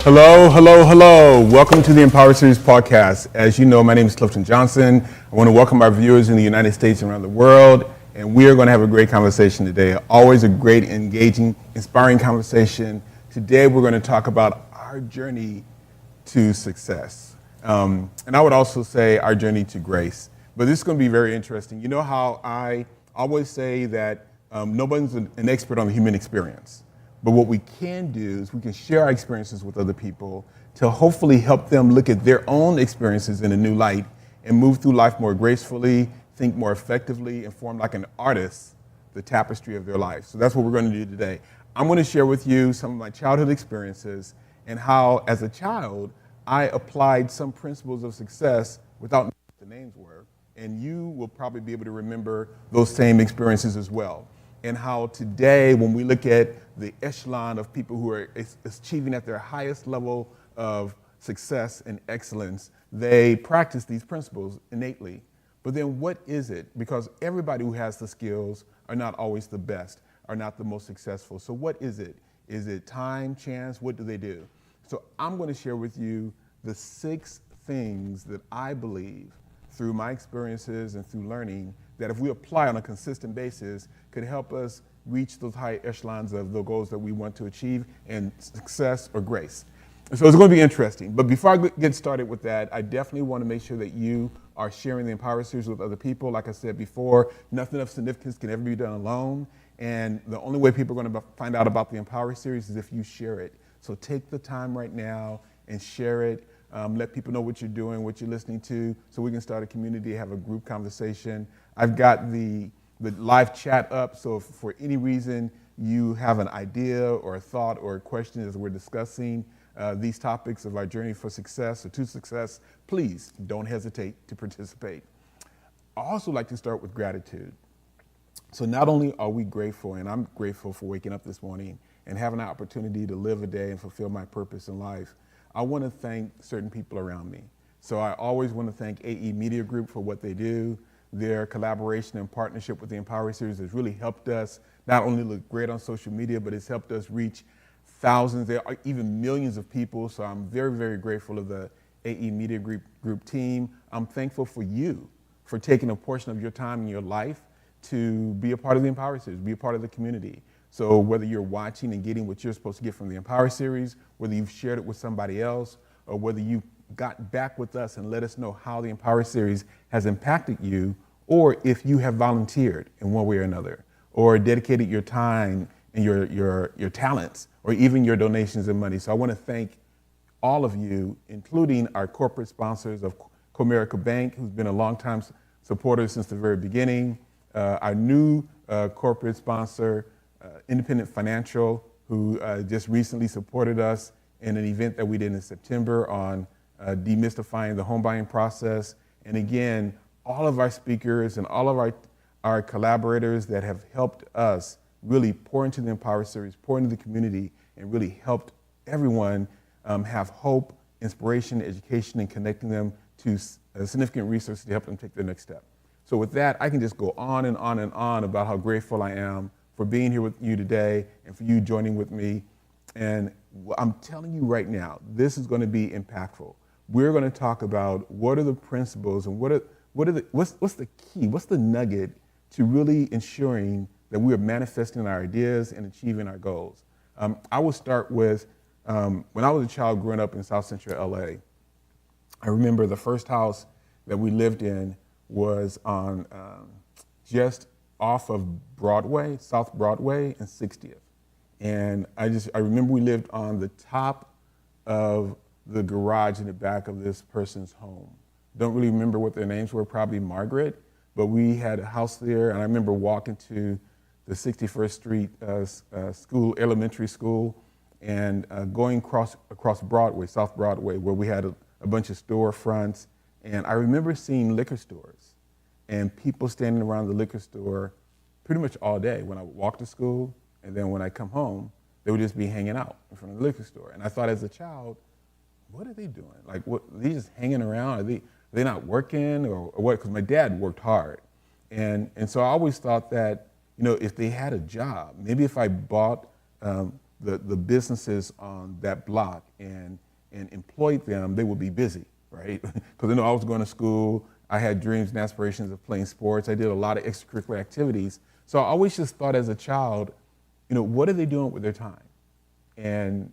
Hello, hello, hello. Welcome to the Empower Series podcast. As you know, my name is Clifton Johnson. I want to welcome our viewers in the United States and around the world. And we are going to have a great conversation today. Always a great, engaging, inspiring conversation. Today, we're going to talk about our journey to success. And I would also say our journey to grace. But this is going to be very interesting. You know how I always say that nobody's an expert on the human experience. But what we can do is we can share our experiences with other people to hopefully help them look at their own experiences in a new light and move through life more gracefully, think more effectively, and form like an artist the tapestry of their life. So that's what we're going to do today. I'm going to share with you some of my childhood experiences and how, as a child, I applied some principles of success without knowing what the names were. And you will probably be able to remember those same experiences as well. And how today, when we look at the echelon of people who are achieving at their highest level of success and excellence, they practice these principles innately. But then what is it? Because everybody who has the skills are not always the best, are not the most successful. So what is it? Is it time, chance? What do they do? So I'm going to share with you the 6 things that I believe through my experiences and through learning that if we apply on a consistent basis could help us reach those high echelons of the goals that we want to achieve in success or grace. So it's going to be interesting. But before I get started with that, I definitely want to make sure that you are sharing the Empower Series with other people. Like I said before, nothing of significance can ever be done alone. And the only way people are going to find out about the Empower Series is if you share it. So take the time right now and share it. Let people know what you're doing, what you're listening to, so we can start a community, have a group conversation. I've got the live chat up, so if for any reason you have an idea or a thought or a question as we're discussing these topics of our journey for success or to success, please don't hesitate to participate. I also like to start with gratitude. So not only are we grateful, and I'm grateful for waking up this morning and having an opportunity to live a day and fulfill my purpose in life, I want to thank certain people around me. So I always want to thank AE Media Group for what they do. Their collaboration and partnership with the Empower Series has really helped us not only look great on social media, but it's helped us reach thousands, there are even millions of people. So I'm very, very grateful of the AE Media Group team. I'm thankful for you for taking a portion of your time in your life to be a part of the Empower Series, be a part of the community. So whether you're watching and getting what you're supposed to get from the Empower Series, whether you've shared it with somebody else, or whether you got back with us and let us know how the Empower Series has impacted you, or if you have volunteered in one way or another, or dedicated your time and your talents, or even your donations and money. So I want to thank all of you, including our corporate sponsors of Comerica Bank, who's been a longtime supporter since the very beginning, our new corporate sponsor, Independent Financial, who just recently supported us in an event that we did in September on demystifying the home buying process. And again, all of our speakers and all of our collaborators that have helped us really pour into the Empower Series, pour into the community, and really helped everyone have hope, inspiration, education, and connecting them to significant resources to help them take their next step. So with that, I can just go on and on and on about how grateful I am for being here with you today and for you joining with me. And I'm telling you right now, this is going to be impactful. We're going to talk about what are the principles and what's the key, what's the nugget to really ensuring that we are manifesting our ideas and achieving our goals. I will start with when I was a child growing up in South Central LA. I remember the first house that we lived in was on just off of Broadway, South Broadway and 60th. And I remember we lived on the top of the garage in the back of this person's home. Don't really remember what their names were, probably Margaret, but we had a house there. And I remember walking to the 61st Street school, elementary school, and going across Broadway, South Broadway, where we had a bunch of storefronts. And I remember seeing liquor stores and people standing around the liquor store pretty much all day when I would walk to school, and then when I come home, they would just be hanging out in front of the liquor store. And I thought as a child, what are they doing? Like, what, are they just hanging around? Are they not working or what? Because my dad worked hard. And so I always thought that, you know, if they had a job, maybe if I bought the businesses on that block and employed them, they would be busy, right? Because I was going to school. I had dreams and aspirations of playing sports. I did a lot of extracurricular activities. So I always just thought as a child, what are they doing with their time? And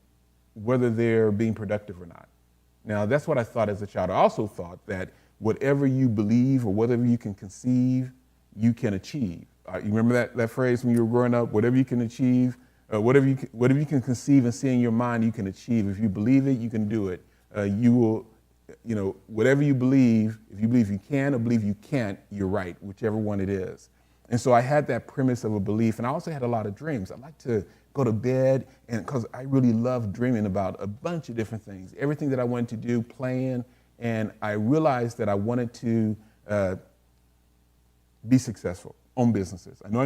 whether they're being productive or not. Now, that's what I thought as a child. I also thought that whatever you believe or whatever you can conceive, you can achieve. You remember that phrase when you were growing up? Whatever you can achieve, whatever you can conceive and see in your mind, you can achieve. If you believe it, you can do it. You will, whatever you believe, if you believe you can or believe you can't, you're right, whichever one it is. And so I had that premise of a belief, and I also had a lot of dreams. I like to go to bed, and because I really love dreaming about a bunch of different things, everything that I wanted to do, playing, and I realized that I wanted to be successful, own businesses. I know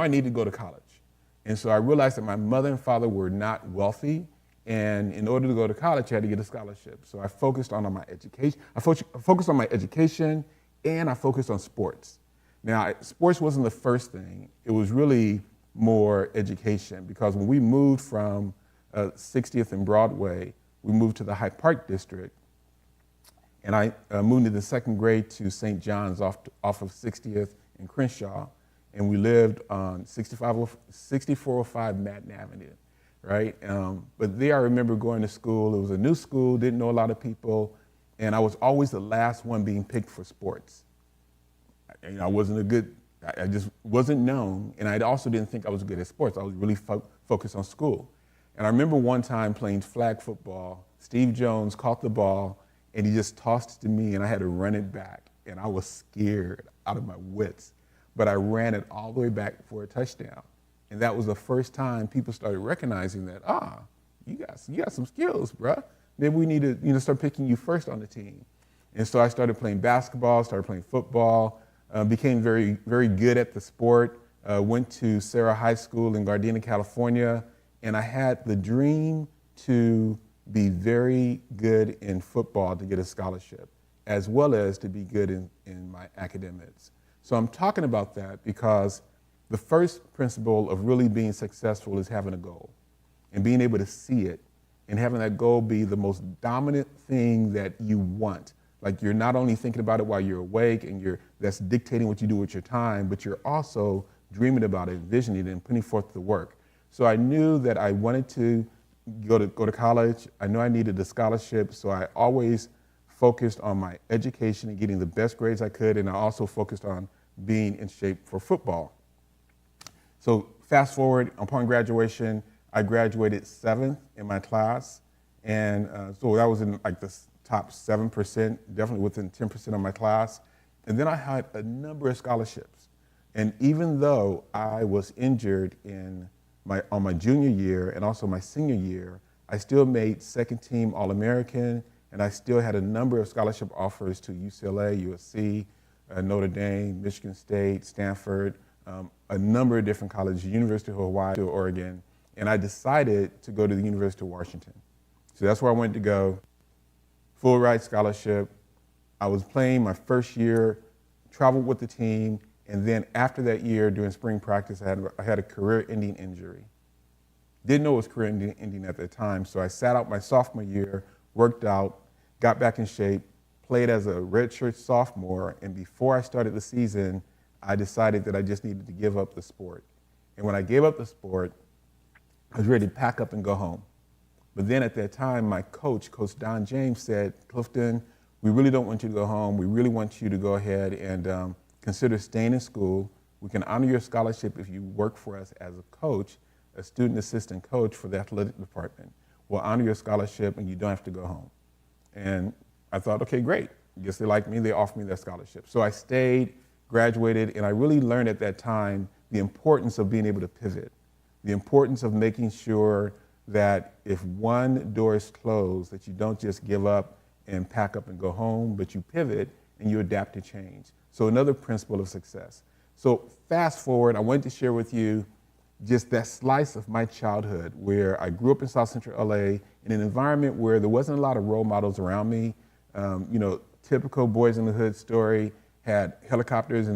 I need to go to college. And so I realized that my mother and father were not wealthy, and in order to go to college, I had to get a scholarship. So I focused on my education. I focused on my education, and I focused on sports. Now, sports wasn't the first thing. It was really more education, because when we moved from 60th and Broadway, we moved to the Hyde Park district, and I moved into the second grade to St. John's off of 60th and Crenshaw, and we lived on 6405 Madden Avenue, right? But there I remember going to school. It was a new school, didn't know a lot of people, and I was always the last one being picked for sports. I wasn't I just wasn't known, and I also didn't think I was good at sports. I was really focused on school. And I remember one time playing flag football, Steve Jones caught the ball, and he just tossed it to me, and I had to run it back, and I was scared out of my wits. But I ran it all the way back for a touchdown. And that was the first time people started recognizing that, you got some skills, bruh. Maybe we need to start picking you first on the team. And so I started playing basketball, started playing football, became very, very good at the sport, went to Sarah High School in Gardena, California, and I had the dream to be very good in football to get a scholarship, as well as to be good in my academics. So I'm talking about that because the first principle of really being successful is having a goal and being able to see it and having that goal be the most dominant thing that you want. Like, you're not only thinking about it while you're awake and that's dictating what you do with your time, but you're also dreaming about it, envisioning it, and putting forth the work. So I knew that I wanted to go to college. I knew I needed a scholarship, so I always focused on my education and getting the best grades I could, and I also focused on being in shape for football. So fast forward, upon graduation, I graduated 7th in my class, and so that was in like the top 7%, definitely within 10% of my class. And then I had a number of scholarships. And even though I was injured on my junior year and also my senior year, I still made second team All-American, and I still had a number of scholarship offers to UCLA, USC, Notre Dame, Michigan State, Stanford, a number of different colleges, University of Hawaii, to Oregon. And I decided to go to the University of Washington. So that's where I wanted to go. Full ride scholarship. I was playing my first year, traveled with the team, and then after that year, during spring practice, I had a career-ending injury. Didn't know it was career-ending at the time, so I sat out my sophomore year, worked out, got back in shape, played as a redshirt sophomore, and before I started the season, I decided that I just needed to give up the sport. And when I gave up the sport, I was ready to pack up and go home. But then at that time, my coach, Coach Don James, said, Clifton, we really don't want you to go home. We really want you to go ahead and consider staying in school. We can honor your scholarship if you work for us as a coach, a student assistant coach for the athletic department. We'll honor your scholarship and you don't have to go home. And I thought, okay, great. I guess they like me, they offered me that scholarship. So I stayed, graduated, and I really learned at that time the importance of being able to pivot, the importance of making sure that if one door is closed, that you don't just give up and pack up and go home, but you pivot and you adapt to change. So another principle of success. So fast forward, I wanted to share with you just that slice of my childhood where I grew up in South Central LA in an environment where there wasn't a lot of role models around me. Typical boys in the hood story, had helicopters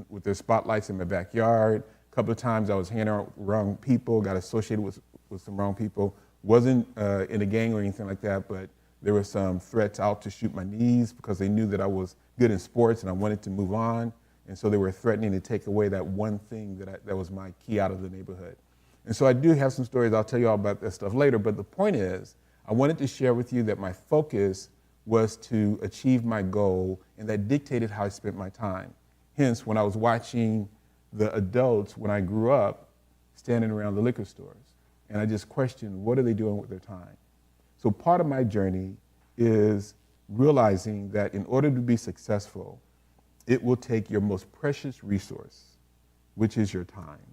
with their spotlights in my backyard. A couple of times I was hanging around people, got associated with with some wrong people. Wasn't in a gang or anything like that, but there were some threats out to shoot my knees because they knew that I was good in sports and I wanted to move on. And so they were threatening to take away that one thing that was my key out of the neighborhood. And so I do have some stories. I'll tell you all about that stuff later. But the point is, I wanted to share with you that my focus was to achieve my goal, and that dictated how I spent my time. Hence, when I was watching the adults when I grew up standing around the liquor stores, and I just questioned, what are they doing with their time? So part of my journey is realizing that in order to be successful, it will take your most precious resource, which is your time.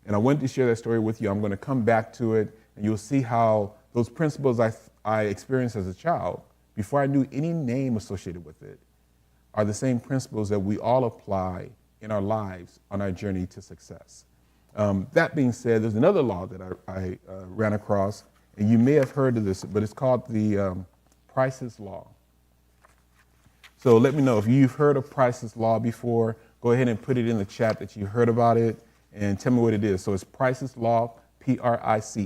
And I wanted to share that story with you. I'm going to come back to it, and you'll see how those principles I experienced as a child, before I knew any name associated with it, are the same principles that we all apply in our lives on our journey to success. That being said, there's another law that I ran across, and you may have heard of this, but it's called the Price's Law. So let me know if you've heard of Price's Law before. Go ahead and put it in the chat that you heard about it, and tell me what it is. So it's Price's Law, Price',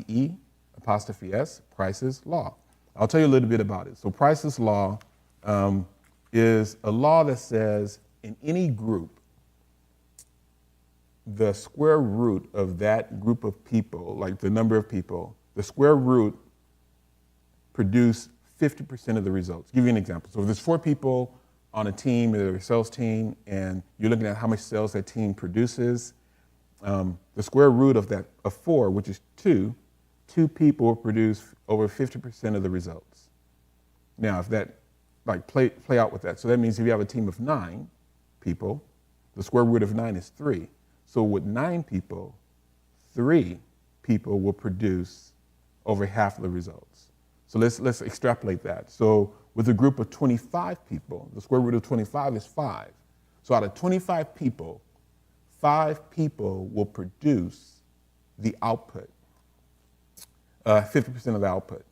Price's Law. I'll tell you a little bit about it. So Price's Law is a law that says in any group, the square root of that group of people, like the number of people, the square root produce 50% of the results. I'll give you an example. So if there's 4 people on a team, or a sales team, and you're looking at how much sales that team produces, the square root of 4, which is 2 people will produce over 50% of the results. Now, if that, play out with that. So that means if you have a team of 9 people, the square root of 9 is 3. So with 9 people, 3 people will produce over half of the results. So let's extrapolate that. So with a group of 25 people, the square root of 25 is 5. So out of 25 people, 5 people will produce the output, 50% of the output.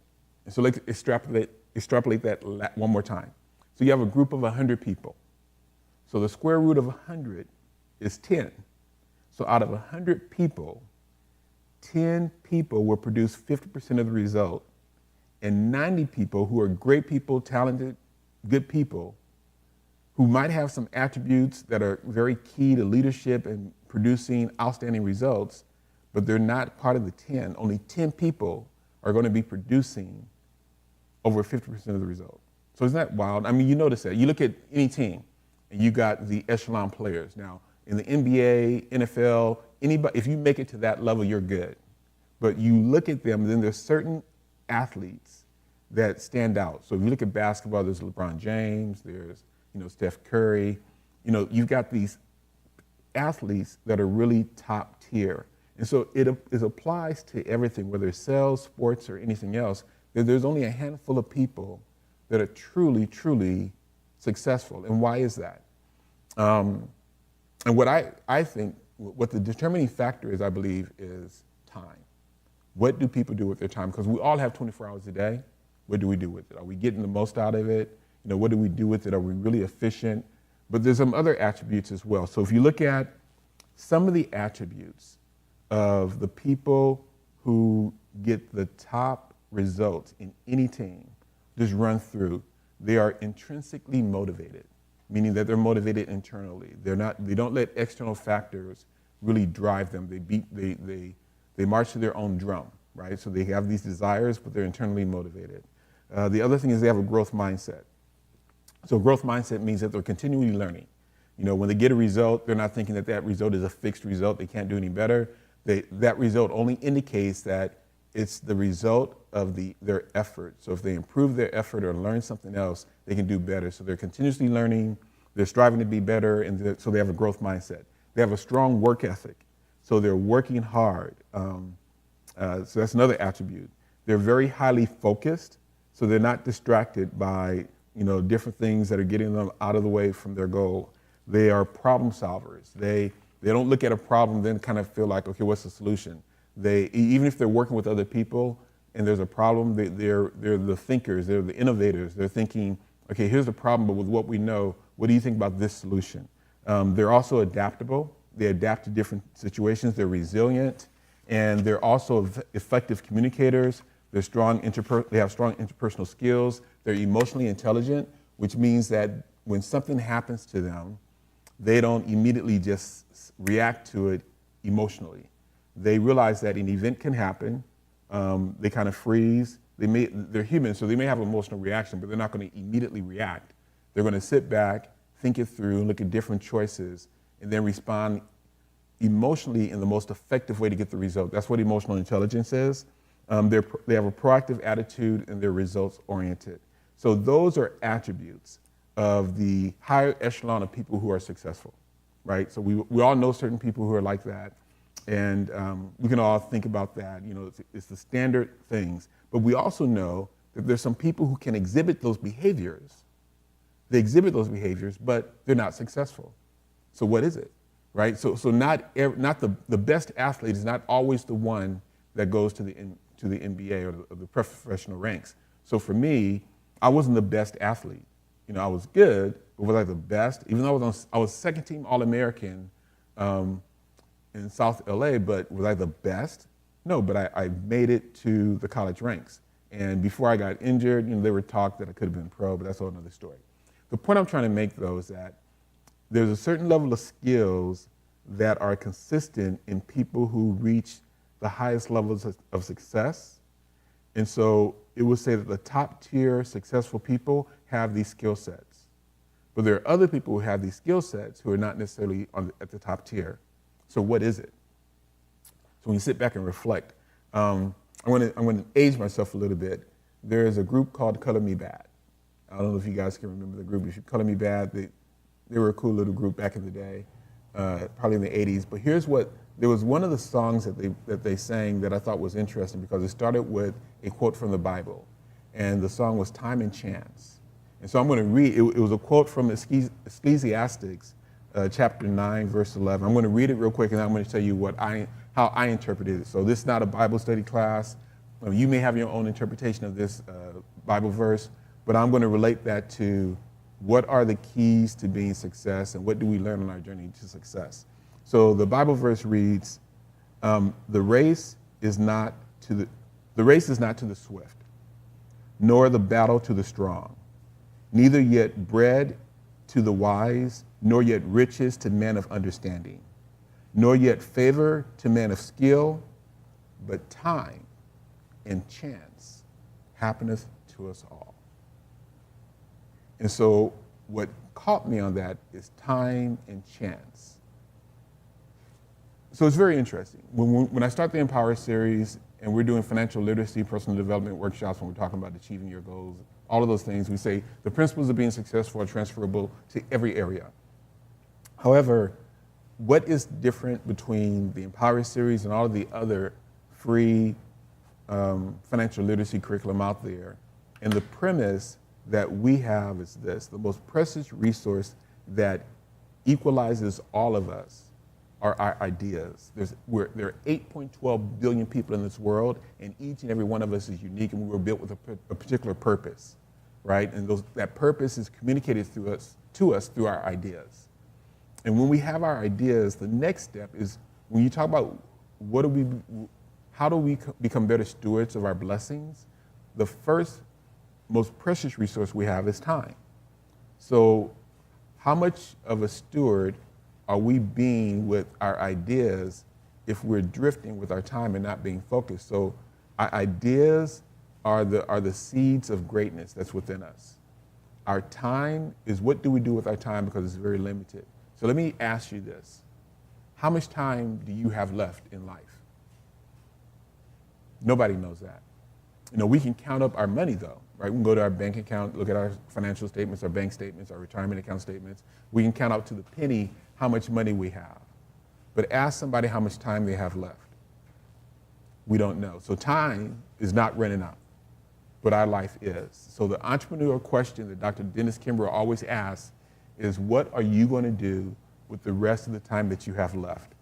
And so let's extrapolate that one more time. So you have a group of 100 people. So the square root of 100 is 10. So out of 100 people, 10 people will produce 50% of the result, and 90 people who are great people, talented, good people, who might have some attributes that are very key to leadership and producing outstanding results, but they're not part of the 10. Only 10 people are going to be producing over 50% of the result. So isn't that wild? I mean, you notice that. You look at any team, and you got the echelon players. Now, in the NBA, NFL, anybody, if you make it to that level, you're good. But you look at them, and then there's certain athletes that stand out. So if you look at basketball, there's LeBron James, there's Steph Curry. You've got these athletes that are really top tier. And so it applies to everything, whether it's sales, sports, or anything else, that there's only a handful of people that are truly, truly successful. And why is that? And what I think, what the determining factor is, I believe, is time. What do people do with their time? Because we all have 24 hours a day. What do we do with it? Are we getting the most out of it? What do we do with it? Are we really efficient? But there's some other attributes as well. So if you look at some of the attributes of the people who get the top results in any team, just run through, they are intrinsically motivated, meaning that they're motivated internally. They don't let external factors really drive them. They march to their own drum, right? So they have these desires, but they're internally motivated. The other thing is they have a growth mindset. So growth mindset means that they're continually learning. When they get a result, they're not thinking that result is a fixed result. They can't do any better. That result only indicates that it's the result of their effort. So if they improve their effort or learn something else, they can do better. So they're continuously learning. They're striving to be better, and so they have a growth mindset. They have a strong work ethic. So they're working hard. So that's another attribute. They're very highly focused, so they're not distracted by different things that are getting them out of the way from their goal. They are problem solvers. They don't look at a problem then kind of feel like, okay, what's the solution? Even if they're working with other people and there's a problem, they're the thinkers, they're the innovators. They're thinking, okay, here's the problem, but with what we know, what do you think about this solution? They're also adaptable. They adapt to different situations. They're resilient, And they're also effective communicators. They have strong interpersonal skills. They're emotionally intelligent, which means that when something happens to them, they don't immediately just react to it emotionally. They realize that an event can happen. They kind of freeze. They're human, so they may have an emotional reaction, but they're not going to immediately react. They're going to sit back, think it through, look at different choices, and then respond emotionally in the most effective way to get the result. That's what emotional intelligence is. They have a proactive attitude and they're results oriented. So those are attributes of the higher echelon of people who are successful, right? So we all know certain people who are like that, and we can all think about that. You know, it's the standard things. But we also know that there's some people who can exhibit those behaviors. They exhibit those behaviors, but they're not successful. So what is it, right? So not the best athlete is not always the one that goes to the NBA or the professional ranks. So for me, I wasn't the best athlete. You know, I was good, but was I the best? Even though I was second team All-American in South LA, but was I the best? No, but I made it to the college ranks. And before I got injured, you know, there were talk that I could have been pro, but that's a whole other story. The point I'm trying to make, though, is that there's a certain level of skills that are consistent in people who reach the highest levels of success. And so it would say that the top tier successful people have these skill sets. But there are other people who have these skill sets who are not necessarily at the top tier. So what is it? So when you sit back and reflect, I'm going to age myself a little bit. There is a group called Color Me Bad. I don't know if you guys can remember the group. If you Color Me Bad, they were a cool little group back in the day, probably in the 80s. But there was one of the songs that they sang that I thought was interesting because it started with a quote from the Bible. And the song was Time and Chance. And so I'm going to read, it was a quote from Ecclesiastes, chapter 9, verse 11. I'm going to read it real quick and I'm going to tell you how I interpreted it. So this is not a Bible study class. You may have your own interpretation of this Bible verse, but I'm going to relate that to what are the keys to being success and what do we learn on our journey to success. So the Bible verse reads, the race is not to the swift, nor the battle to the strong, neither yet bread to the wise, nor yet riches to men of understanding, nor yet favor to men of skill, but time and chance happeneth to us all. And so what caught me on that is time and chance. So it's very interesting. When I start the Empower series and we're doing financial literacy, personal development workshops, when we're talking about achieving your goals, all of those things, we say the principles of being successful are transferable to every area. However, what is different between the Empower series and all of the other free financial literacy curriculum out there? And the premise that we have is this: the most precious resource that equalizes all of us are our ideas. There are 8.12 billion people in this world, and each and every one of us is unique, and we were built with a particular purpose, right? And that purpose is communicated to us through our ideas. And when we have our ideas, the next step is when you talk about how do we become better stewards of our blessings, the first most precious resource we have is time. So how much of a steward are we being with our ideas if we're drifting with our time and not being focused? So our ideas are the seeds of greatness that's within us. Our time is what do we do with our time, because it's very limited. So let me ask you this. How much time do you have left in life? Nobody knows that. You know, we can count up our money though, right? We can go to our bank account, look at our financial statements, our bank statements, our retirement account statements. We can count out to the penny how much money we have. But ask somebody how much time they have left. We don't know. So time is not running out, but our life is. So the entrepreneurial question that Dr. Dennis Kimbrough always asks is, what are you going to do with the rest of the time that you have left?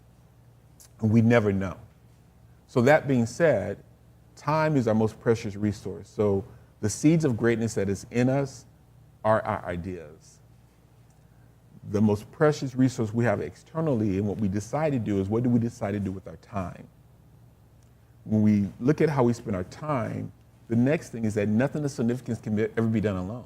And we never know. So that being said, time is our most precious resource. So the seeds of greatness that is in us are our ideas. The most precious resource we have externally, and what we decide to do is, what do we decide to do with our time? when we look at how we spend our time, the next thing is that nothing of significance can ever be done alone.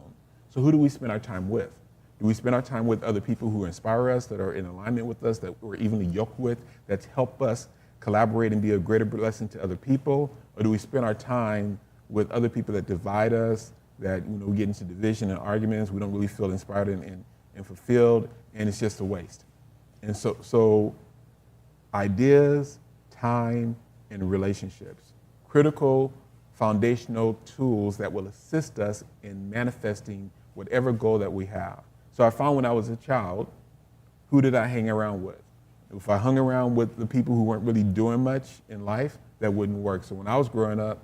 So who do we spend our time with? Do we spend our time with other people who inspire us, that are in alignment with us, that we're evenly yoked with, that help us collaborate and be a greater blessing to other people? Or do we spend our time with other people that divide us, that we get into division and arguments, we don't really feel inspired and fulfilled, and it's just a waste? And so ideas, time, and relationships, critical foundational tools that will assist us in manifesting whatever goal that we have. So I found when I was a child, who did I hang around with? If I hung around with the people who weren't really doing much in life, that wouldn't work. So when I was growing up,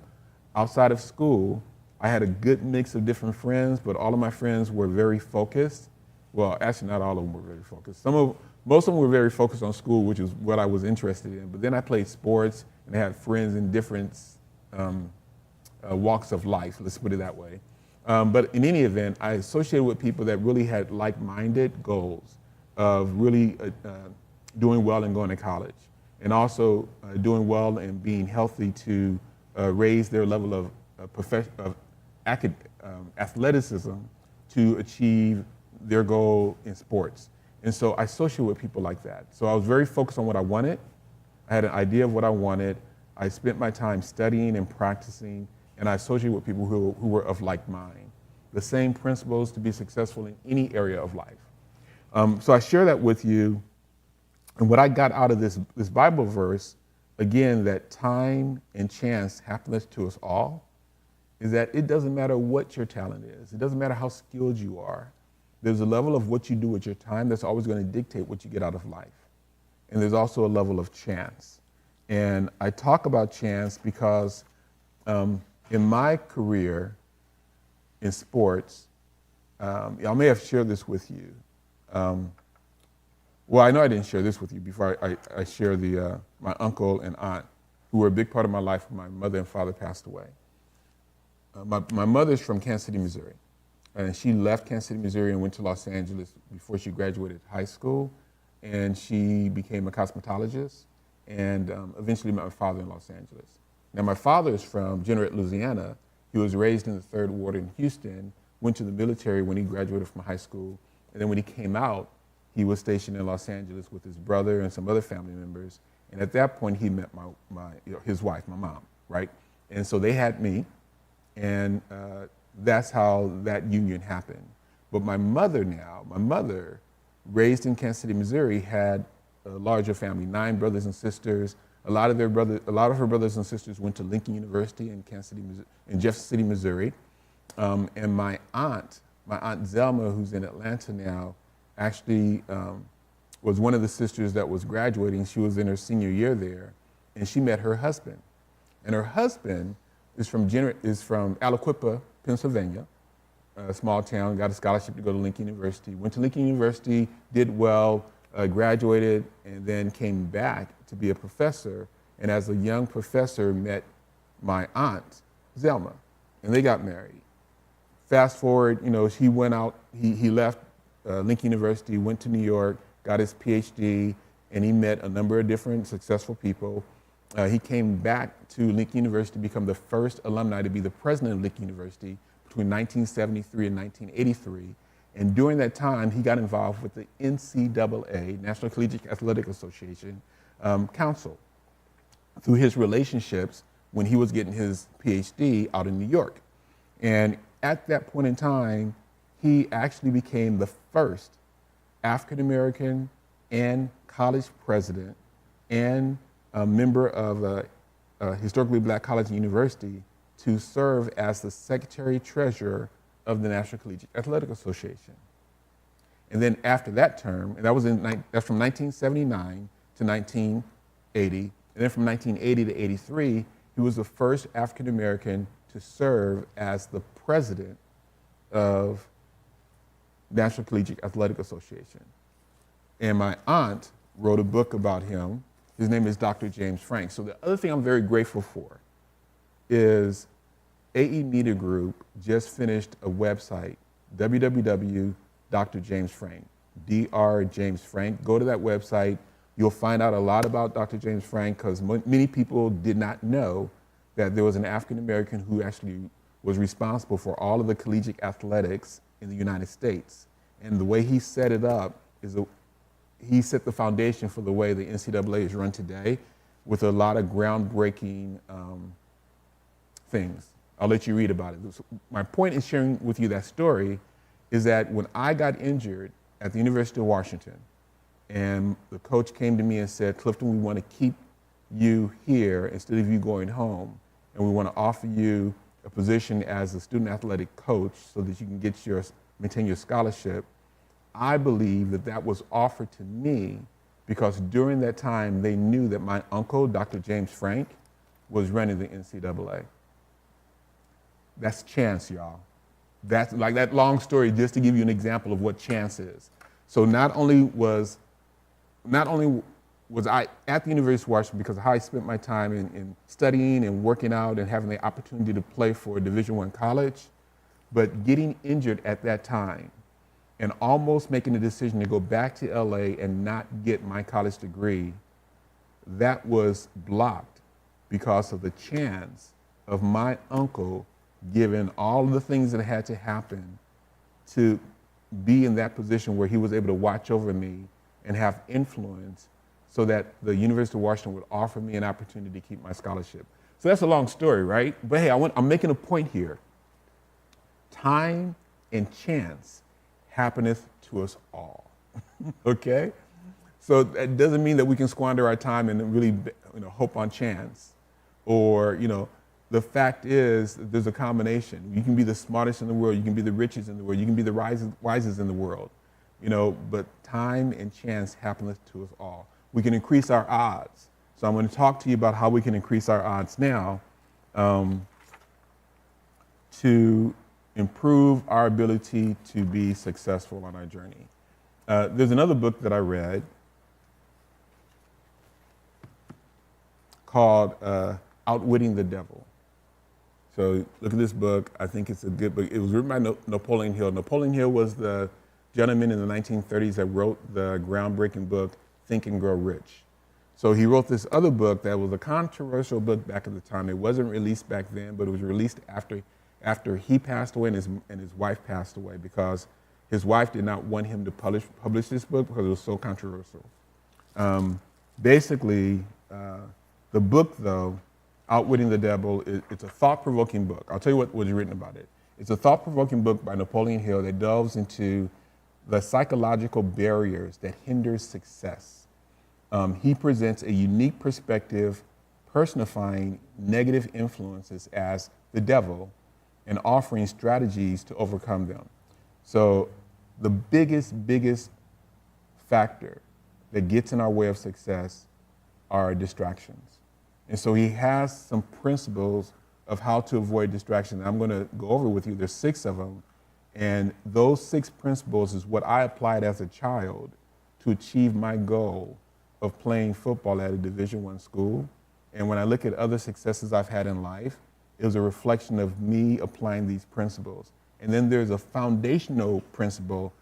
outside of school, I had a good mix of different friends, but all of my friends were very focused. Well, actually not all of them were very focused. Most of them were very focused on school, which is what I was interested in. But then I played sports and I had friends in different walks of life, let's put it that way. But in any event, I associated with people that really had like-minded goals of really doing well and going to college, and also doing well and being healthy to raise their level of athleticism to achieve their goal in sports. And so I associated with people like that. So I was very focused on what I wanted. I had an idea of what I wanted. I spent my time studying and practicing, and I associated with people who were of like mind. The same principles to be successful in any area of life. So I share that with you. And what I got out of this Bible verse, again, that time and chance happens to us all, is that it doesn't matter what your talent is. It doesn't matter how skilled you are. There's a level of what you do with your time that's always going to dictate what you get out of life. And there's also a level of chance. And I talk about chance because in my career in sports, I may have shared this with you. Well, I know I didn't share this with you before I share my uncle and aunt, who were a big part of my life when my mother and father passed away. My mother's from Kansas City, Missouri. And she left Kansas City, Missouri and went to Los Angeles before she graduated high school. And she became a cosmetologist and eventually met my father in Los Angeles. Now, my father is from Jeanneret, Louisiana. He was raised in the 3rd Ward in Houston, went to the military when he graduated from high school. And then when he came out, he was stationed in Los Angeles with his brother and some other family members. And at that point, he met his wife, my mom, right? And so they had me, and that's how that union happened. But my mother, raised in Kansas City, Missouri, had a larger family, 9 brothers and sisters. A lot of her brothers and sisters went to Lincoln University in Jefferson City, Missouri. And my aunt Zelma, who's in Atlanta now, actually was one of the sisters that was graduating. She was in her senior year there, and she met her husband. And her husband is from Aliquippa, Pennsylvania, a small town, got a scholarship to go to Lincoln University, went to Lincoln University, did well, graduated, and then came back to be a professor. And as a young professor, met my aunt, Zelma, and they got married. Fast forward, he went out, he left Lincoln University, went to New York, got his PhD, and he met a number of different successful people. He came back to Lincoln University to become the first alumni to be the president of Lincoln University between 1973 and 1983. And during that time, he got involved with the NCAA, National Collegiate Athletic Association, council through his relationships when he was getting his PhD out in New York. And at that point in time, he actually became the first African-American and college president and a member of a historically black college and university to serve as the secretary-treasurer of the National Collegiate Athletic Association. And then after that term, and that's from 1979 to 1980, and then from 1980 to 83, he was the first African-American to serve as the president of National Collegiate Athletic Association. And my aunt wrote a book about him. His name is Dr. James Frank. So the other thing I'm very grateful for is AE Media Group just finished a website, www.drjamesfrank, Dr. James Frank. Go to that website, You'll find out a lot about Dr. James Frank because many people did not know that there was an African American who actually was responsible for all of the collegiate athletics in the United States. And the way he set it up is he set the foundation for the way the NCAA is run today with a lot of groundbreaking things. I'll let you read about it. My point in sharing with you that story is that when I got injured at the University of Washington, and the coach came to me and said, Clifton, we want to keep you here instead of you going home, and we want to offer you a position as a student athletic coach so that you can maintain your scholarship. I believe that was offered to me because during that time they knew that my uncle, Dr. James Frank, was running the NCAA. That's chance, y'all. That's like that long story just to give you an example of what chance is. So not only was I at the University of Washington because of how I spent my time in studying and working out and having the opportunity to play for a Division I college, but getting injured at that time and almost making the decision to go back to LA and not get my college degree, that was blocked because of the chance of my uncle, given all of the things that had to happen to be in that position where he was able to watch over me and have influence so that the University of Washington would offer me an opportunity to keep my scholarship. So that's a long story, right? But hey, I'm making a point here. Time and chance happeneth to us all, okay? So that doesn't mean that we can squander our time and really hope on chance. Or, the fact is there's a combination. You can be the smartest in the world, you can be the richest in the world, you can be the wisest in the world, but time and chance happeneth to us all. We can increase our odds. So I'm going to talk to you about how we can increase our odds now to improve our ability to be successful on our journey. There's another book that I read called Outwitting the Devil. So look at this book. I think it's a good book. It was written by Napoleon Hill. Napoleon Hill was the gentleman in the 1930s that wrote the groundbreaking book, Think and Grow Rich. So he wrote this other book that was a controversial book back at the time. It wasn't released back then, but it was released after he passed away and his wife passed away because his wife did not want him to publish this book because it was so controversial. Basically, the book, though, Outwitting the Devil, it's a thought-provoking book. I'll tell you what was written about it. It's a thought-provoking book by Napoleon Hill that delves into the psychological barriers that hinder success. He presents a unique perspective, personifying negative influences as the devil and offering strategies to overcome them. So the biggest factor that gets in our way of success are distractions. And so he has some principles of how to avoid distractions. I'm going to go over with you. There's 6 of them. And those 6 principles is what I applied as a child to achieve my goal of playing football at a Division I school. And when I look at other successes I've had in life, it was a reflection of me applying these principles. And then there's a foundational principle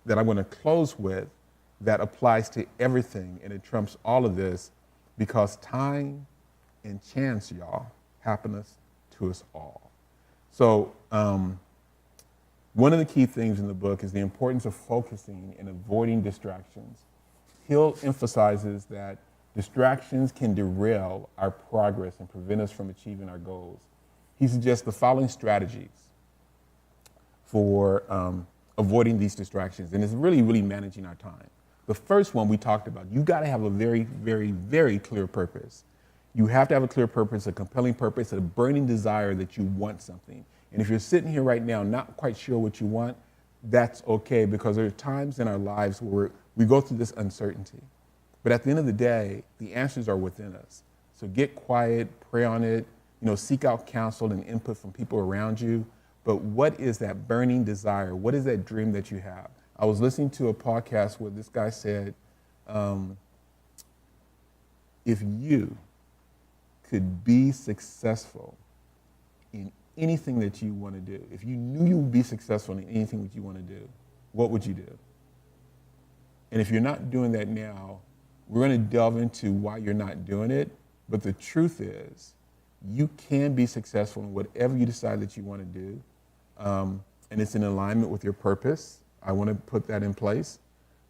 that I'm going to close with that applies to everything, and it trumps all of this because time and chance, y'all, happeneth to us all. So one of the key things in the book is the importance of focusing and avoiding distractions. Hill emphasizes that distractions can derail our progress and prevent us from achieving our goals. He suggests the following strategies for avoiding these distractions, and it's really managing our time. The first one we talked about, you got to have a very clear purpose. You have to have a clear purpose, a compelling purpose, a burning desire that you want something. And if you're sitting here right now not quite sure what you want, that's okay, because there are times in our lives where we go through this uncertainty. But at the end of the day, the answers are within us. So get quiet, pray on it, seek out counsel and input from people around you. But what is that burning desire? What is that dream that you have? I was listening to a podcast where this guy said, if you could be successful in anything that you want to do, if you knew you would be successful in anything that you want to do, what would you do? And if you're not doing that now, We're going to delve into why you're not doing it. But the truth is, you can be successful in whatever you decide that you want to do. And it's in alignment with your purpose. I want to put that in place.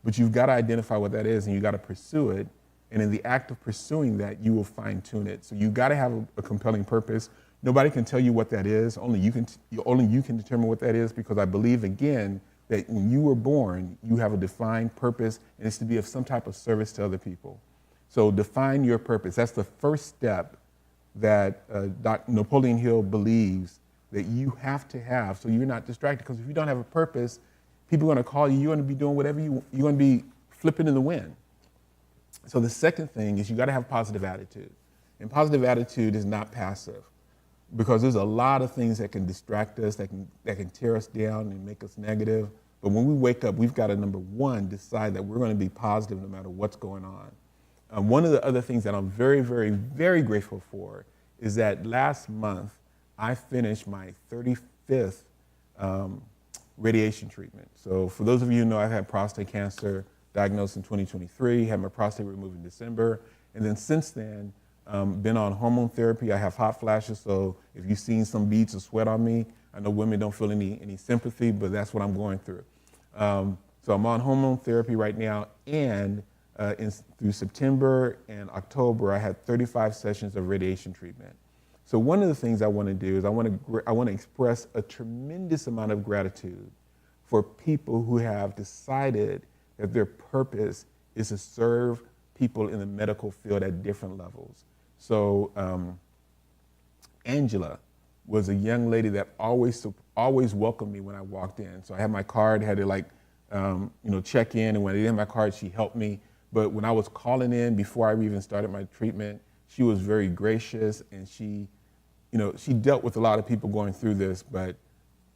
But you've got to identify what that is, and you've got to pursue it. And in the act of pursuing that, you will fine-tune it. So you've got to have a compelling purpose. Nobody can tell you what that is. Only you can determine what that is, because I believe, again, that when you were born, you have a defined purpose, and it's to be of some type of service to other people. So define your purpose. That's the first step that Dr. Napoleon Hill believes that you have to have, so you're not distracted. Because if you don't have a purpose, people are going to call you. You're going to be doing whatever you're going to be flipping in the wind. So the second thing is you got to have positive attitude. And positive attitude is not passive, because there's a lot of things that can distract us, that can tear us down and make us negative. But when we wake up, we've got to, number one, decide that we're going to be positive no matter what's going on. One of the other things that I'm very, very, very grateful for is that last month I finished my 35th radiation treatment. So for those of you who know, I've had prostate cancer diagnosed in 2023, had my prostate removed in December, and then since then, been on hormone therapy. I have hot flashes, so if you've seen some beads of sweat on me, I know women don't feel any sympathy, but that's what I'm going through. So I'm on hormone therapy right now, and through September and October, I had 35 sessions of radiation treatment. So one of the things I want to do is I want to express a tremendous amount of gratitude for people who have decided that their purpose is to serve people in the medical field at different levels. So Angela was a young lady that always welcomed me when I walked in. So I had my card, had to check in, and when I didn't have my card, she helped me. But when I was calling in before I even started my treatment, she was very gracious, and she dealt with a lot of people going through this, but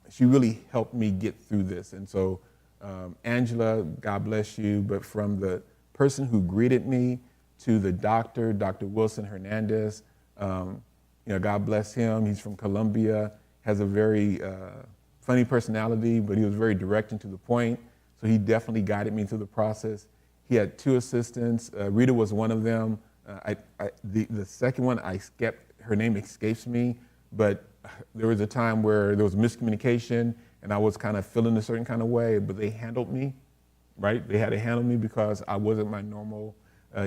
she really helped me get through this. And so Angela, God bless you, but from the person who greeted me to the doctor, Dr. Wilson Hernandez, God bless him. He's from Colombia, has a very funny personality, but he was very direct and to the point. So he definitely guided me through the process. He had two assistants. Rita was one of them. The second one, her name escapes me, but there was a time where there was miscommunication and I was kind of feeling a certain kind of way, but they handled me, right? They had to handle me because I wasn't my normal,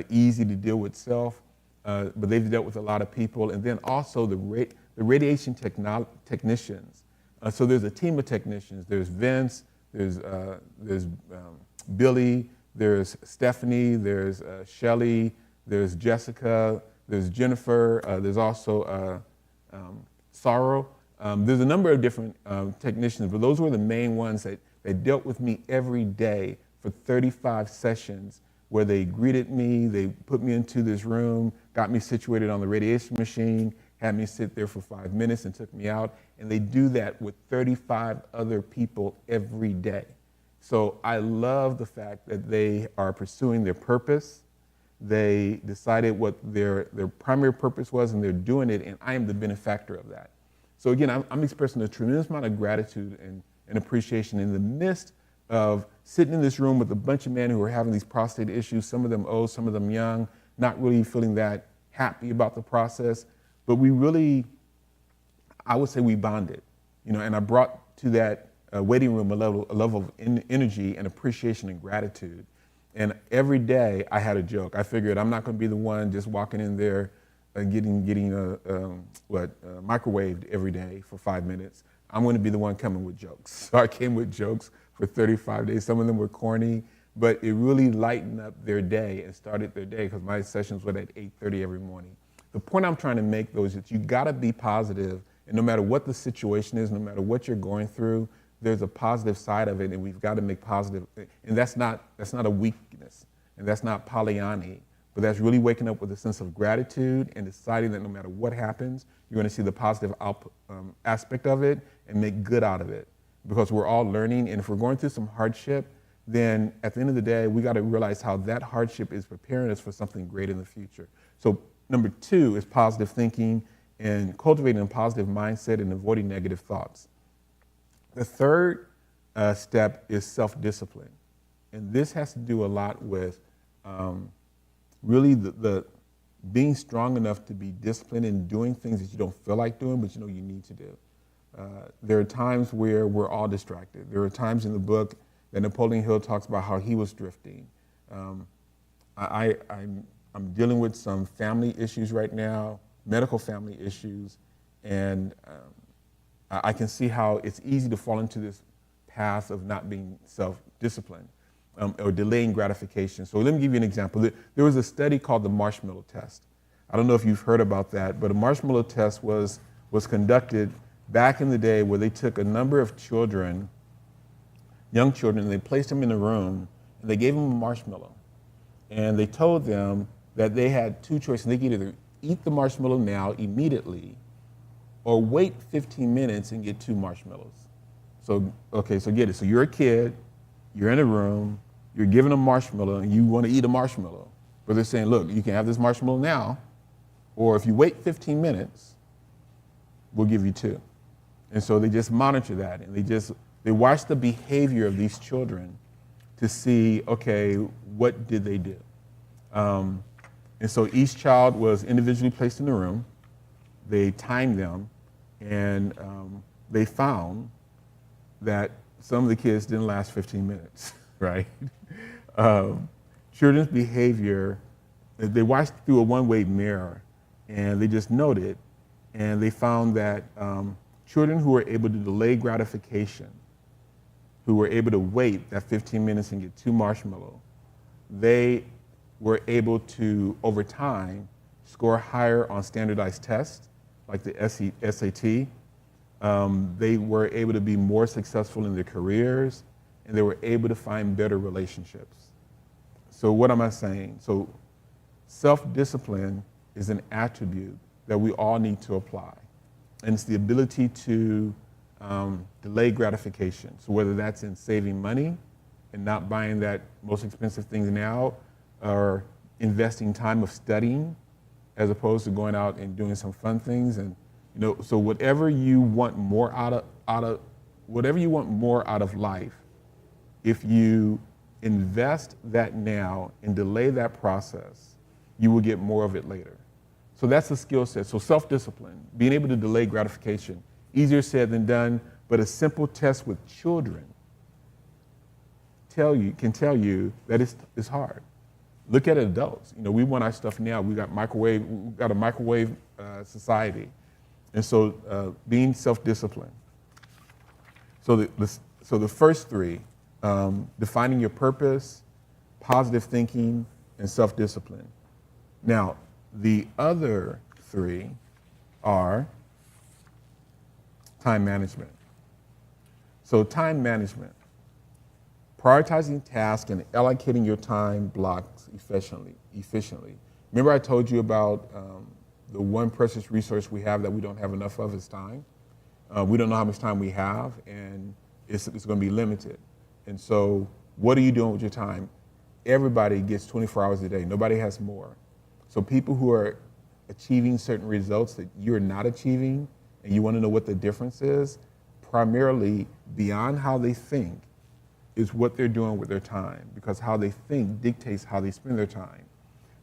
easy to deal with self, but they've dealt with a lot of people. And then also the radiation technicians. So there's a team of technicians. There's Vince, there's Billy, there's Stephanie, there's Shelly, there's Jessica, there's Jennifer, there's also Sorrow. There's a number of different technicians, but those were the main ones that dealt with me every day for 35 sessions, where they greeted me, they put me into this room, got me situated on the radiation machine, had me sit there for 5 minutes and took me out. And they do that with 35 other people every day. So I love the fact that they are pursuing their purpose. They decided what their primary purpose was, and they're doing it, and I am the benefactor of that. So again, I'm expressing a tremendous amount of gratitude and appreciation in the midst of sitting in this room with a bunch of men who are having these prostate issues, some of them old, some of them young, not really feeling that happy about the process. But we really, I would say we bonded, and I brought to that waiting room a level of energy and appreciation and gratitude. And every day I had a joke. I figured I'm not going to be the one just walking in there getting microwaved every day for 5 minutes. I'm going to be the one coming with jokes. So I came with jokes for 35 days. Some of them were corny, but it really lightened up their day and started their day, because my sessions were at 8:30 every morning. The point I'm trying to make, though, is that you got to be positive, and no matter what the situation is, no matter what you're going through, there's a positive side of it, and we've got to make positive. And that's not a weakness, and that's not Pollyanna, but that's really waking up with a sense of gratitude and deciding that no matter what happens, you're going to see the positive aspect of it and make good out of it, because we're all learning. And if we're going through some hardship, then at the end of the day, we got to realize how that hardship is preparing us for something great in the future. So number 2 is positive thinking and cultivating a positive mindset and avoiding negative thoughts. The third step is self-discipline. And this has to do a lot with really the being strong enough to be disciplined in doing things that you don't feel like doing, but you know you need to do. There are times where we're all distracted. There are times in the book that Napoleon Hill talks about how he was drifting. I'm dealing with some family issues right now, medical family issues, and I can see how it's easy to fall into this path of not being self-disciplined or delaying gratification. So let me give you an example. There was a study called the marshmallow test. I don't know if you've heard about that, but a marshmallow test was conducted back in the day where they took a number of children, young children, and they placed them in a room and they gave them a marshmallow. And they told them that they had two choices. They could either eat the marshmallow now immediately or wait 15 minutes and get 2 marshmallows. So get it. So you're a kid, you're in a room, you're given a marshmallow and you want to eat a marshmallow. But they're saying, look, you can have this marshmallow now, or if you wait 15 minutes, we'll give you 2. And so they just monitor that and they watch the behavior of these children to see, okay, what did they do? And so each child was individually placed in the room. They timed them, and they found that some of the kids didn't last 15 minutes, right? Children's behavior, they watched through a one-way mirror, and they just noted, and they found that children who were able to delay gratification, who were able to wait that 15 minutes and get 2 marshmallows, they were able to, over time, score higher on standardized tests, like the SAT. They were able to be more successful in their careers, and they were able to find better relationships. So what am I saying? So self-discipline is an attribute that we all need to apply. And it's the ability to delay gratification. So whether that's in saving money and not buying that most expensive things now, or investing time of studying as opposed to going out and doing some fun things. And so whatever you want more out of life, if you invest that now and delay that process, you will get more of it later. So that's a skill set. So self-discipline, being able to delay gratification, easier said than done, but a simple test with children can tell you that it's hard. Look at adults. We want our stuff now. We got a microwave society, and so being self-disciplined. So the first 3, defining your purpose, positive thinking, and self-discipline. Now, the other 3 are time management. So time management. Prioritizing tasks and allocating your time blocks efficiently. Remember I told you about the one precious resource we have that we don't have enough of is time. We don't know how much time we have, and it's going to be limited. And so what are you doing with your time? Everybody gets 24 hours a day. Nobody has more. So people who are achieving certain results that you're not achieving, and you want to know what the difference is, primarily beyond how they think, is what they're doing with their time, because how they think dictates how they spend their time.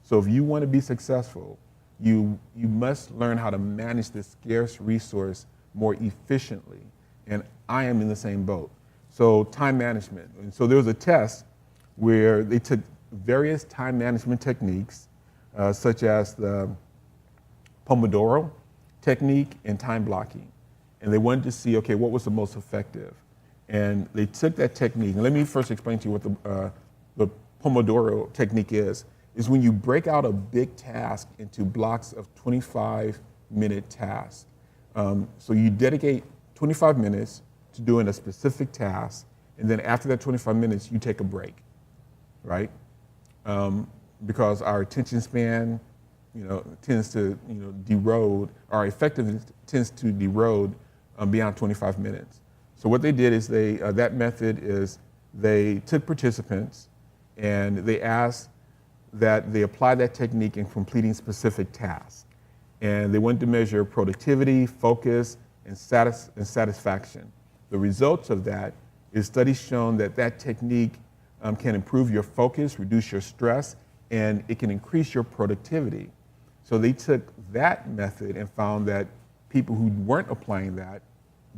So if you want to be successful, you must learn how to manage this scarce resource more efficiently. And I am in the same boat. So time management. And so there was a test where they took various time management techniques, such as the Pomodoro technique and time blocking. And they wanted to see, okay, what was the most effective? And they took that technique, and let me first explain to you what the Pomodoro technique is when you break out a big task into blocks of 25-minute tasks. So you dedicate 25 minutes to doing a specific task, and then after that 25 minutes, you take a break, right? Because our attention span, tends to, derode, our effectiveness tends to derode beyond 25 minutes. So what they did is that method is they took participants and they asked that they apply that technique in completing specific tasks. And they wanted to measure productivity, focus, and satisfaction. The results of that is studies shown that technique can improve your focus, reduce your stress, and it can increase your productivity. So they took that method and found that people who weren't applying that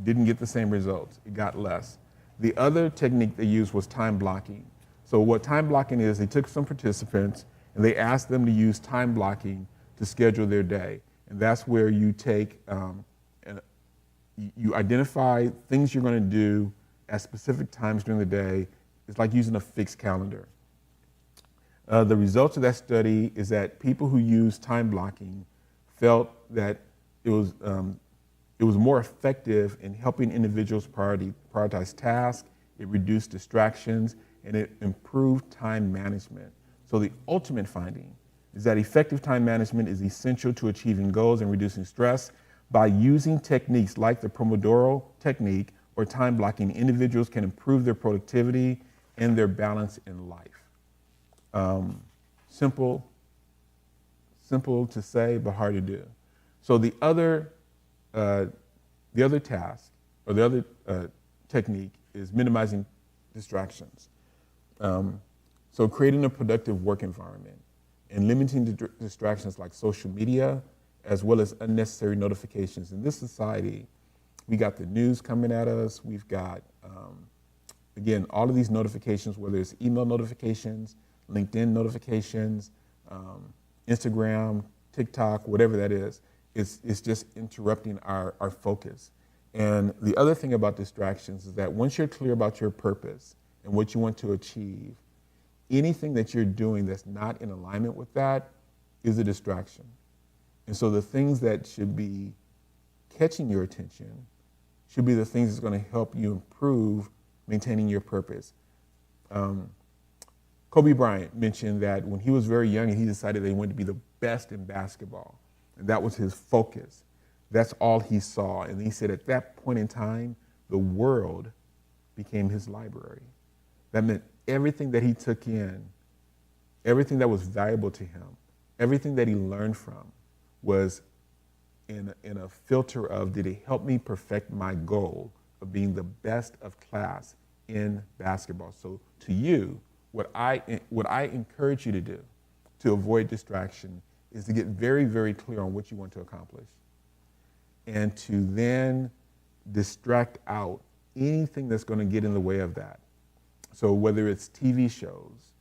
didn't get the same results. It got less. The other technique they used was time blocking. So what time blocking is, they took some participants and they asked them to use time blocking to schedule their day. And that's where you take, you identify things you're going to do at specific times during the day. It's like using a fixed calendar. The results of that study is that people who use time blocking felt that it was more effective in helping individuals prioritize tasks, it reduced distractions, and it improved time management. So the ultimate finding is that effective time management is essential to achieving goals and reducing stress. By using techniques like the Pomodoro technique or time blocking, individuals can improve their productivity and their balance in life. Simple to say, but hard to do. So the other task, or the other technique, is minimizing distractions. So creating a productive work environment and limiting distractions like social media, as well as unnecessary notifications. In this society, we got the news coming at us. We've got, again, all of these notifications, whether it's email notifications, LinkedIn notifications, Instagram, TikTok, whatever that is, it's just interrupting our focus. And the other thing about distractions is that once you're clear about your purpose and what you want to achieve, anything that you're doing that's not in alignment with that is a distraction. And so the things that should be catching your attention should be the things that's going to help you improve maintaining your purpose. Kobe Bryant mentioned that when he was very young and he decided that he wanted to be the best in basketball, and that was his focus. That's all he saw. And he said at that point in time, the world became his library. That meant everything that he took in, everything that was valuable to him, everything that he learned from was in a filter of, did it help me perfect my goal of being the best of class in basketball? So to you, what I encourage you to do to avoid distraction is to get very, very clear on what you want to accomplish, and to then distract out anything that's going to get in the way of that. So whether it's TV shows,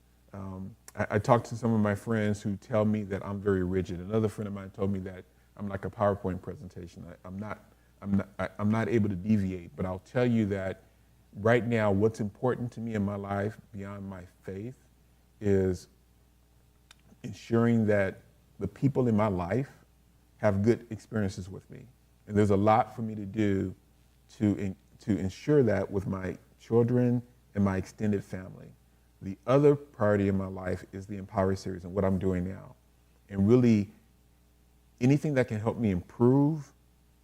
I talked to some of my friends who tell me that I'm very rigid. Another friend of mine told me that I'm like a PowerPoint presentation. I'm not able to deviate. But I'll tell you that right now, what's important to me in my life beyond my faith is ensuring that the people in my life have good experiences with me. And there's a lot for me to do to ensure that with my children and my extended family. The other priority in my life is the Empower series and what I'm doing now. And really, anything that can help me improve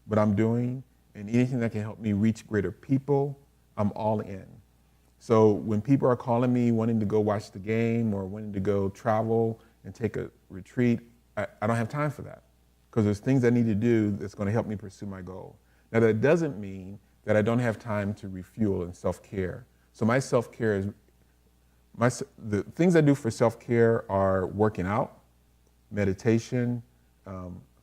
what I'm doing and anything that can help me reach greater people, I'm all in. So when people are calling me wanting to go watch the game or wanting to go travel and take a retreat, I don't have time for that, because there's things I need to do that's going to help me pursue my goal. Now, that doesn't mean that I don't have time to refuel and self-care. So my self-care is, the things I do for self-care are working out, meditation,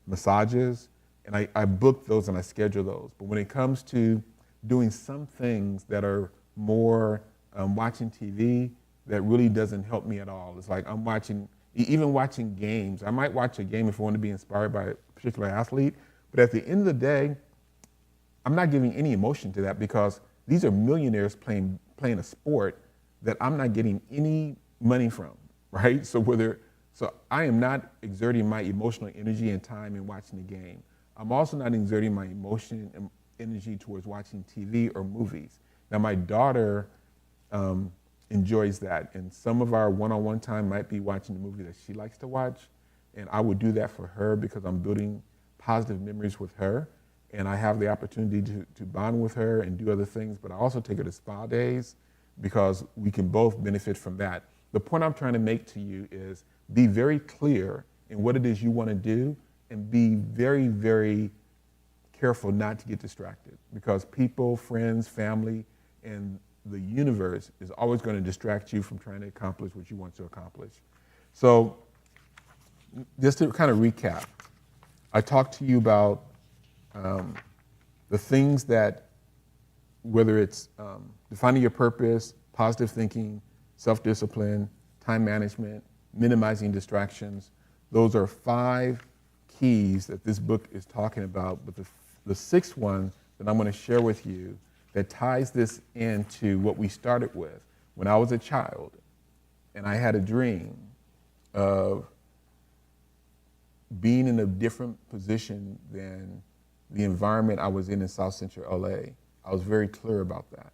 massages, and I book those and I schedule those. But when it comes to doing some things that are more watching TV, that really doesn't help me at all. It's like even watching games. I might watch a game if I want to be inspired by a particular athlete, but at the end of the day, I'm not giving any emotion to that, because these are millionaires playing a sport that I'm not getting any money from, right? So I am not exerting my emotional energy and time in watching the game. I'm also not exerting my emotion and energy towards watching TV or movies. Now, my daughter enjoys that, and some of our one-on-one time might be watching the movie that she likes to watch, and I would do that for her because I'm building positive memories with her, and I have the opportunity to bond with her and do other things, but I also take her to spa days because we can both benefit from that. The point I'm trying to make to you is be very clear in what it is you want to do, and be very, very careful not to get distracted, because people, friends, family, and the universe is always going to distract you from trying to accomplish what you want to accomplish. So just to kind of recap, I talked to you about the things that, whether it's defining your purpose, positive thinking, self-discipline, time management, minimizing distractions, those are 5 keys that this book is talking about. But the 6th one that I'm going to share with you that ties this into what we started with. When I was a child and I had a dream of being in a different position than the environment I was in South Central LA, I was very clear about that.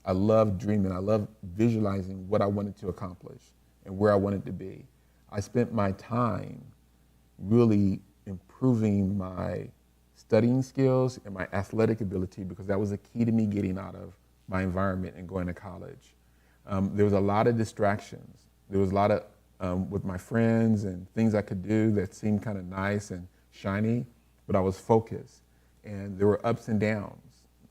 I love dreaming. I love visualizing what I wanted to accomplish and where I wanted to be. I spent my time really improving my studying skills and my athletic ability, because that was a key to me getting out of my environment and going to college. There was a lot of distractions. There was a lot of, with my friends and things I could do that seemed kind of nice and shiny, but I was focused. And there were ups and downs.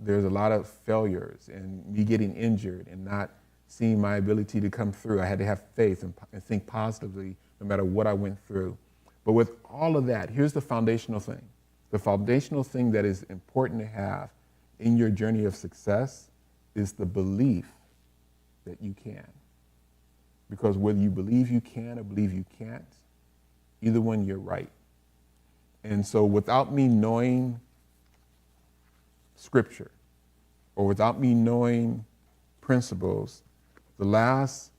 There's a lot of failures and me getting injured and not seeing my ability to come through. I had to have faith and think positively no matter what I went through. But with all of that, here's the foundational thing. The foundational thing that is important to have in your journey of success is the belief that you can. Because whether you believe you can or believe you can't, either one, you're right. And so without me knowing Scripture, or without me knowing principles, the last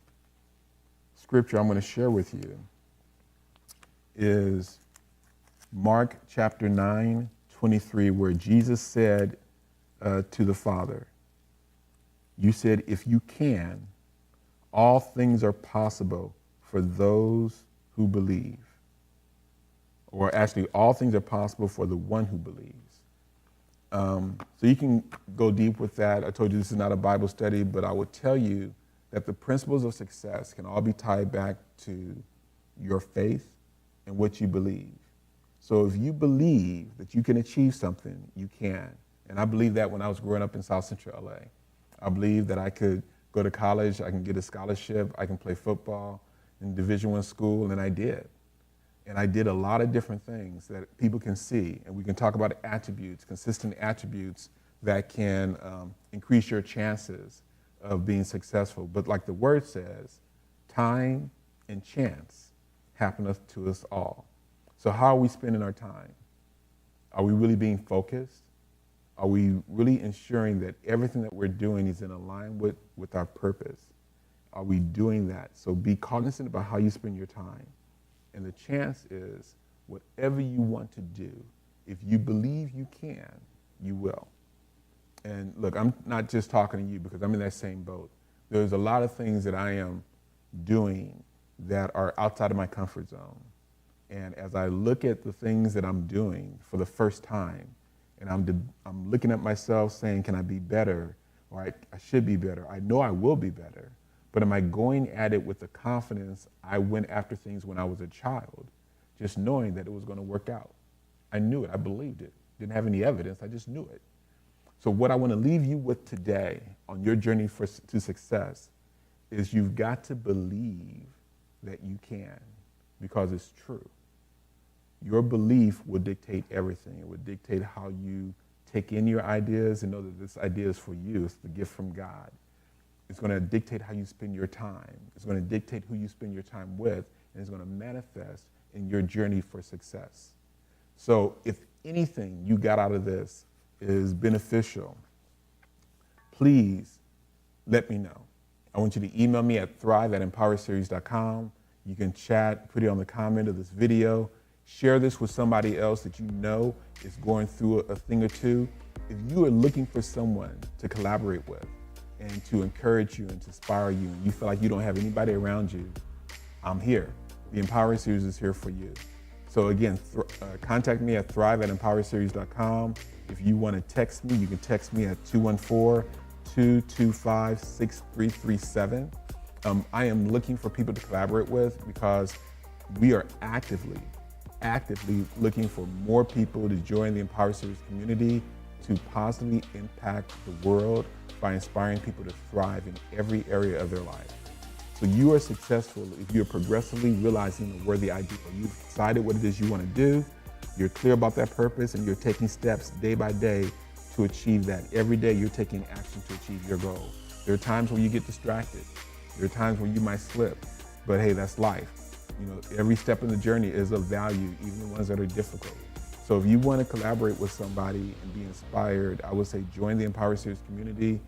scripture I'm going to share with you is Mark chapter 9:23, where Jesus said to the Father, you said, if you can, all things are possible for those who believe. Or actually, all things are possible for the one who believes. So you can go deep with that. I told you this is not a Bible study, but I would tell you that the principles of success can all be tied back to your faith and what you believe. So if you believe that you can achieve something, you can. And I believe that when I was growing up in South Central LA. I believed that I could go to college, I can get a scholarship, I can play football in Division I school, and I did. And I did a lot of different things that people can see, and we can talk about attributes, consistent attributes that can increase your chances of being successful. But like the word says, time and chance happen to us all. So how are we spending our time? Are we really being focused? Are we really ensuring that everything that we're doing is in alignment with our purpose? Are we doing that? So be cognizant about how you spend your time. And the chance is, whatever you want to do, if you believe you can, you will. And look, I'm not just talking to you because I'm in that same boat. There's a lot of things that I am doing that are outside of my comfort zone. And as I look at the things that I'm doing for the first time, and I'm looking at myself saying, can I be better? Or I should be better. I know I will be better. But am I going at it with the confidence I went after things when I was a child, just knowing that it was going to work out? I knew it. I believed it. Didn't have any evidence. I just knew it. So what I want to leave you with today on your journey to success is you've got to believe that you can, because it's true. Your belief will dictate everything. It would dictate how you take in your ideas and know that this idea is for you. It's the gift from God. It's going to dictate how you spend your time. It's going to dictate who you spend your time with, and it's going to manifest in your journey for success. So if anything you got out of this is beneficial, please let me know. I want you to email me at thrive@empowerseries.com. You can chat, put it on the comment of this video. Share this with somebody else that you know is going through a thing or two. If you are looking for someone to collaborate with and to encourage you and to inspire you, and you feel like you don't have anybody around you, I'm here. The Empower Series is here for you. So again, contact me at thrive@empowerseries.com. If you want to text me, you can text me at 214-225-6337. I am looking for people to collaborate with because we are actively looking for more people to join the Empower Series community to positively impact the world by inspiring people to thrive in every area of their life. So you are successful if you're progressively realizing a worthy ideal. You've decided what it is you want to do, you're clear about that purpose, and you're taking steps day by day to achieve that. Every day you're taking action to achieve your goal. There are times when you get distracted. There are times when you might slip, but hey, that's life. You know, every step in the journey is of value, even the ones that are difficult. So if you want to collaborate with somebody and be inspired, I would say join the Empower Series community.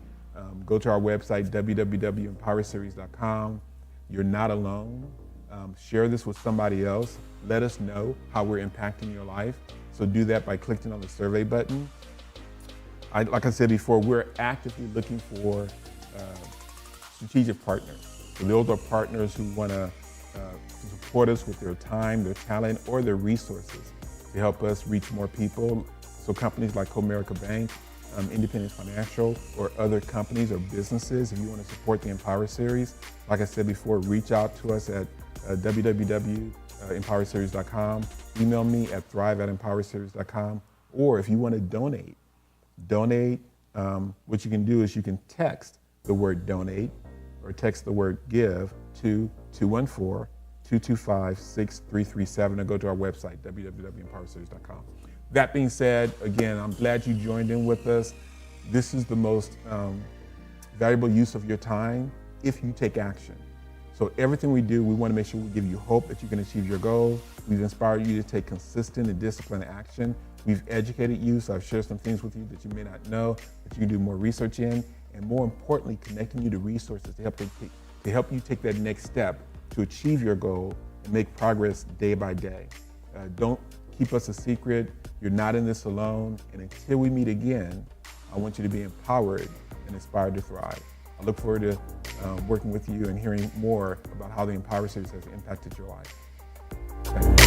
Go to our website, www.empowerseries.com. You're not alone. Share this with somebody else. Let us know how we're impacting your life. So do that by clicking on the survey button. Like I said before, we're actively looking for strategic partners. So those are partners who want to support us with their time, their talent, or their resources to help us reach more people. So companies like Comerica Bank, Independence Financial, or other companies or businesses, if you want to support the Empower Series, like I said before, reach out to us at www.empowerseries.com. Email me at thrive@empowerseries.com. Or if you want to donate, what you can do is you can text the word donate or text the word give to 214-225-6337 or go to our website, www.empowerseries.com. That being said, again, I'm glad you joined in with us. This is the most valuable use of your time if you take action. So everything we do, we want to make sure we give you hope that you can achieve your goals. We've inspired you to take consistent and disciplined action. We've educated you, so I've shared some things with you that you may not know, that you can do more research in, and more importantly, connecting you to resources to help you take that next step to achieve your goal and make progress day by day. Don't keep us a secret. You're not in this alone. And until we meet again, I want you to be empowered and inspired to thrive. I look forward to working with you and hearing more about how the Empower Series has impacted your life. Thank you.